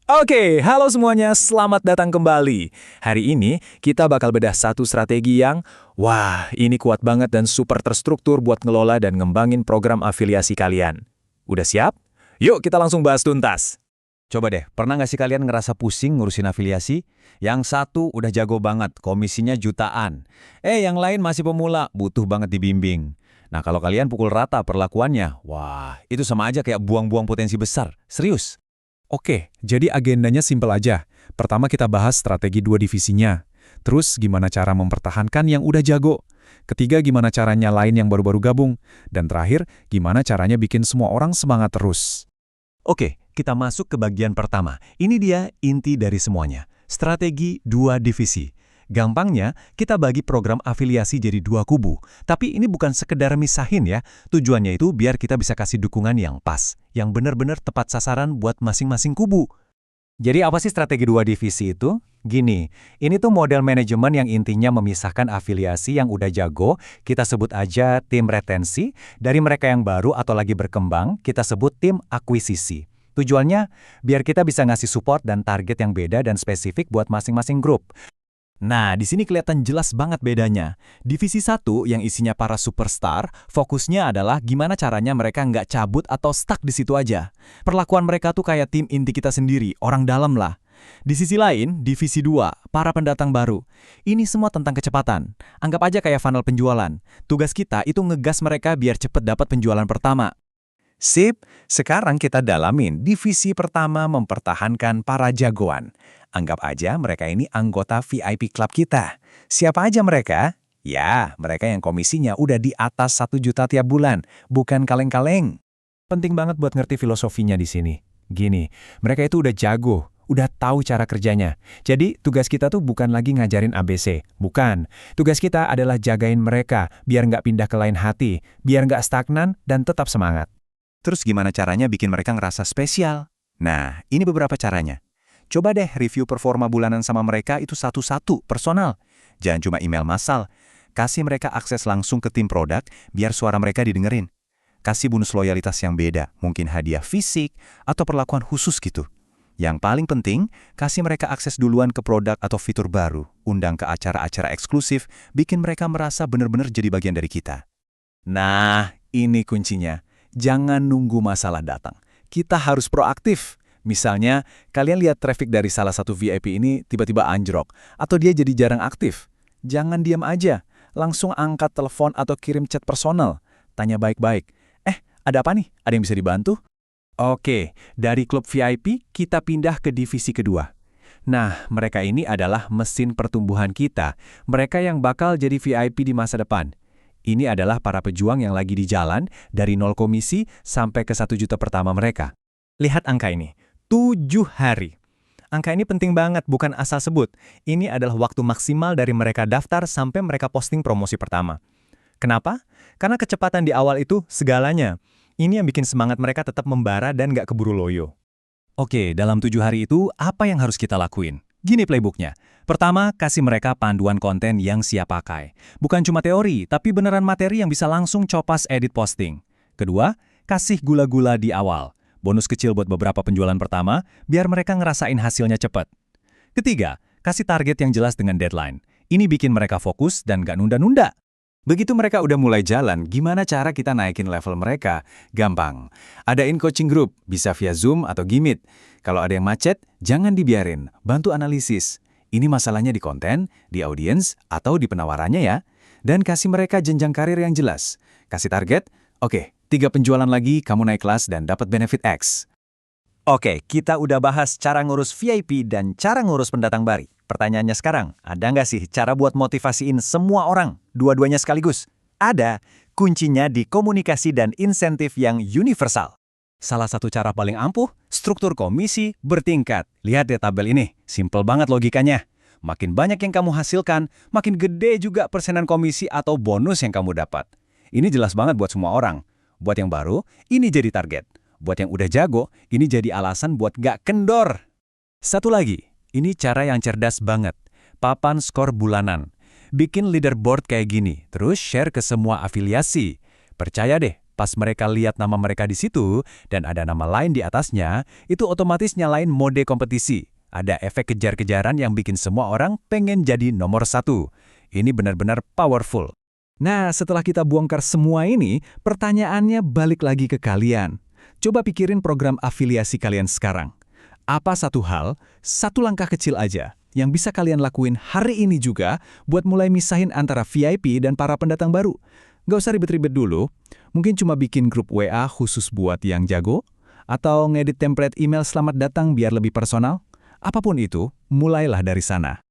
Oke, halo semuanya, selamat datang kembali. Hari ini kita bakal bedah satu strategi yang, wah, ini kuat banget dan super terstruktur buat ngelola dan ngembangin program afiliasi kalian. Udah siap? Yuk kita langsung bahas tuntas. Coba deh, pernah nggak sih kalian ngerasa pusing ngurusin afiliasi? Yang satu udah jago banget, komisinya jutaan. Yang lain masih pemula, butuh banget dibimbing. Nah, kalau kalian pukul rata perlakuannya, wah, itu sama aja kayak buang-buang potensi besar. Serius. Oke, jadi agendanya simpel aja. Pertama kita bahas strategi dua divisinya. Terus gimana cara mempertahankan yang udah jago. Ketiga gimana caranya lain yang baru-baru gabung. Dan terakhir, gimana caranya bikin semua orang semangat terus. Oke, kita masuk ke bagian pertama. Ini dia inti dari semuanya. Strategi dua divisi. Gampangnya, kita bagi program afiliasi jadi dua kubu. Tapi ini bukan sekedar misahin ya. Tujuannya itu biar kita bisa kasih dukungan yang pas, yang benar-benar tepat sasaran buat masing-masing kubu. Jadi apa sih strategi dua divisi itu? Gini, ini tuh model manajemen yang intinya memisahkan afiliasi yang udah jago, kita sebut aja tim retensi, dari mereka yang baru atau lagi berkembang, kita sebut tim akuisisi. Tujuannya, biar kita bisa ngasih support dan target yang beda dan spesifik buat masing-masing grup. Nah, di sini kelihatan jelas banget bedanya. Divisi 1 yang isinya para superstar, fokusnya adalah gimana caranya mereka nggak cabut atau stuck di situ aja. Perlakuan mereka tuh kayak tim inti kita sendiri, orang dalam lah. Di sisi lain, divisi 2, para pendatang baru. Ini semua tentang kecepatan. Anggap aja kayak funnel penjualan. Tugas kita itu ngegas mereka biar cepet dapat penjualan pertama. Sip, sekarang kita dalamin divisi pertama mempertahankan para jagoan. Anggap aja mereka ini anggota VIP Club kita. Siapa aja mereka? Ya, mereka yang komisinya udah di atas 1 juta tiap bulan, bukan kaleng-kaleng. Penting banget buat ngerti filosofinya di sini. Gini, mereka itu udah jago, udah tahu cara kerjanya. Jadi tugas kita tuh bukan lagi ngajarin ABC, bukan. Tugas kita adalah jagain mereka, biar nggak pindah ke lain hati, biar nggak stagnan dan tetap semangat. Terus gimana caranya bikin mereka ngerasa spesial? Nah, ini beberapa caranya. Coba deh review performa bulanan sama mereka itu satu-satu, personal. Jangan cuma email massal. Kasih mereka akses langsung ke tim produk, biar suara mereka didengerin. Kasih bonus loyalitas yang beda, mungkin hadiah fisik, atau perlakuan khusus gitu. Yang paling penting, kasih mereka akses duluan ke produk atau fitur baru, undang ke acara-acara eksklusif, bikin mereka merasa benar-benar jadi bagian dari kita. Nah, ini kuncinya. Jangan nunggu masalah datang. Kita harus proaktif. Misalnya, kalian lihat traffic dari salah satu VIP ini tiba-tiba anjlok, atau dia jadi jarang aktif. Jangan diam aja. Langsung angkat telepon atau kirim chat personal. Tanya baik-baik. Ada apa nih? Ada yang bisa dibantu? Oke, dari klub VIP, kita pindah ke divisi kedua. Nah, mereka ini adalah mesin pertumbuhan kita. Mereka yang bakal jadi VIP di masa depan. Ini adalah para pejuang yang lagi di jalan dari 0 komisi sampai ke 1 juta pertama mereka. Lihat angka ini, 7 hari. Angka ini penting banget, bukan asal sebut. Ini adalah waktu maksimal dari mereka daftar sampai mereka posting promosi pertama. Kenapa? Karena kecepatan di awal itu segalanya. Ini yang bikin semangat mereka tetap membara dan nggak keburu loyo. Oke, dalam 7 hari itu, apa yang harus kita lakuin? Gini playbooknya. Pertama, kasih mereka panduan konten yang siap pakai. Bukan cuma teori, tapi beneran materi yang bisa langsung copas edit posting. Kedua, kasih gula-gula di awal. Bonus kecil buat beberapa penjualan pertama, biar mereka ngerasain hasilnya cepat. Ketiga, kasih target yang jelas dengan deadline. Ini bikin mereka fokus dan gak nunda-nunda. Begitu mereka udah mulai jalan, gimana cara kita naikin level mereka? Gampang. Adain coaching group, bisa via Zoom atau Gimit. Kalau ada yang macet, jangan dibiarin. Bantu analisis. Ini masalahnya di konten, di audiens, atau di penawarannya ya. Dan kasih mereka jenjang karir yang jelas. Kasih target, oke, 3 penjualan lagi, kamu naik kelas dan dapat benefit X. Oke, kita udah bahas cara ngurus VIP dan cara ngurus pendatang baru. Pertanyaannya sekarang, ada nggak sih cara buat motivasiin semua orang, dua-duanya sekaligus? Ada, kuncinya di komunikasi dan insentif yang universal. Salah satu cara paling ampuh, struktur komisi bertingkat. Lihat deh tabel ini, simple banget logikanya. Makin banyak yang kamu hasilkan, makin gede juga persenan komisi atau bonus yang kamu dapat. Ini jelas banget buat semua orang. Buat yang baru, ini jadi target. Buat yang udah jago, ini jadi alasan buat gak kendor. Satu lagi, ini cara yang cerdas banget. Papan skor bulanan. Bikin leaderboard kayak gini, terus share ke semua afiliasi. Percaya deh, Pas mereka lihat nama mereka di situ, dan ada nama lain di atasnya, itu otomatis nyalain mode kompetisi. Ada efek kejar-kejaran yang bikin semua orang pengen jadi nomor satu. Ini benar-benar powerful. Nah, setelah kita bongkar semua ini, pertanyaannya balik lagi ke kalian. Coba pikirin program afiliasi kalian sekarang. Apa satu hal, satu langkah kecil aja, yang bisa kalian lakuin hari ini juga buat mulai misahin antara VIP dan para pendatang baru? Nggak usah ribet-ribet dulu, mungkin cuma bikin grup WA khusus buat yang jago, atau ngedit template email selamat datang biar lebih personal. Apapun itu, mulailah dari sana.